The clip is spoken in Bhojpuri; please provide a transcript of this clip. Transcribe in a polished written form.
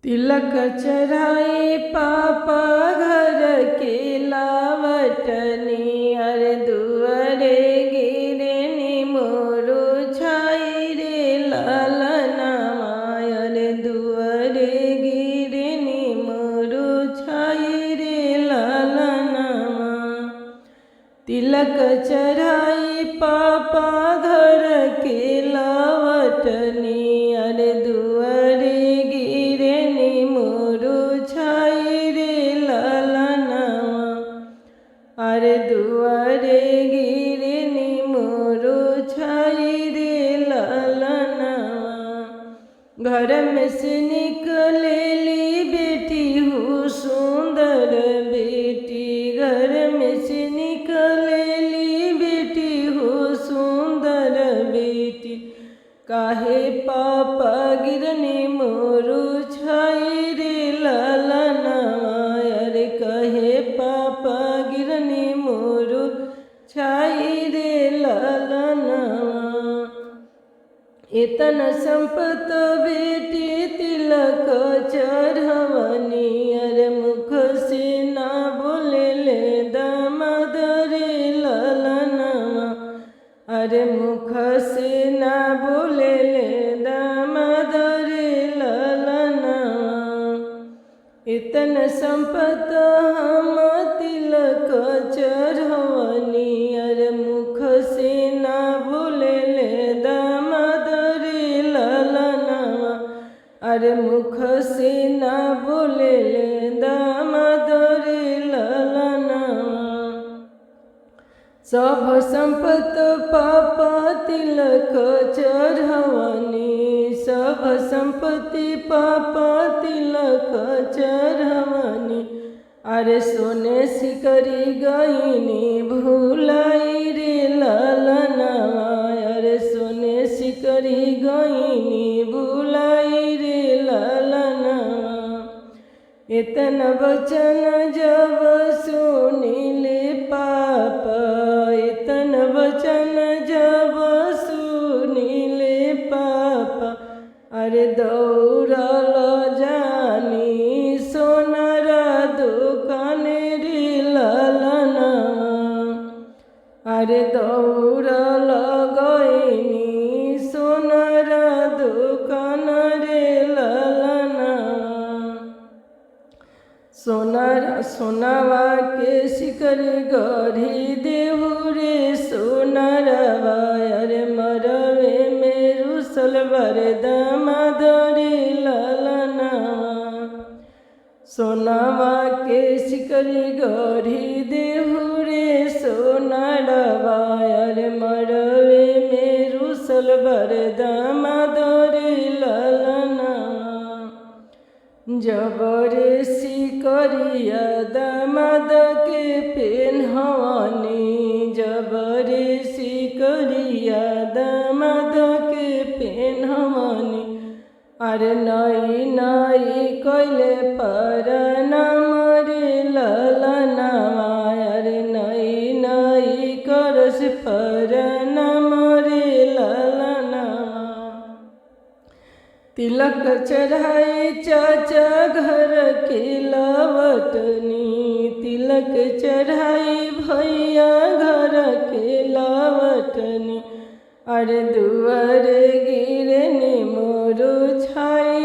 तिलक चढ़ाई पापा घर के लावटनी अरे दुआरे गिरनी मोरू छाई रे लालना मायर दुआरे गिरनी मोरू छाई रे लालना तिलक चढ़ाई पापा घर के लावटनी अरे दुआरे गिरनी मोरू छाई रे लालना अरे दुआरे गिरनी मोरू छाई रे लालना घर में से निकलेली बेटी हूँ सुंदर बेटी घर में से निकलेली बेटी हूँ सुंदर बेटी काहे पापा गिरनी मोरू छाई रे लालना अरे कहे पापा गिरनी मोरू छाई रे लालना इतन संपत बेटी तिलक चढ़वनी अरे मुख से ना बोले ले दामाद रे लालना अरे मुख से ना बोले ले दामाद रे लालना इतन संपत हम तिलक चढ़वनी अरे मुख से ना बोले ले दामाद रे लालना अरे मुख से ना बोले ले दामाद रे लालना सब संपत पापा तिलक चढ़वनी सब संपत्ति पापा तिलक चढ़वनी अरे सोने सिकरी गईनी भूलाई रे लालना अरे सोने सिकरी गईनी भूलाई रे लालना इतन वचन जब सुनिले पापा इतन वचन जब सुनिले पापा अरे दौड़ल जानी सोनारा दुकान रे लालना अरे दौड़ल गईनी सोनारा दुकान रे लालना सोनावा के शिकर गढ़ी देहु रे सोनारवा अरे मरवे में रुसल बर दामाद रे लालना सोनावा के शिकर गढ़ी देहु रे सोनारवा अरे मरवे में रुसल बर दामाद रे लालना जबरसी करिया दामाद के पेन्हवनी जबरसी करिया दामाद के पेन्हवनी अरे नई नई कैले पर नाम रे लालना अरे नई नई करस पर नाम रे लालना तिलक चढ़ाई चाचा घर के लावटनी तिलक चढ़ाई भैया घर के लावटनी अरे दुआरे गिरनी मोरू छाई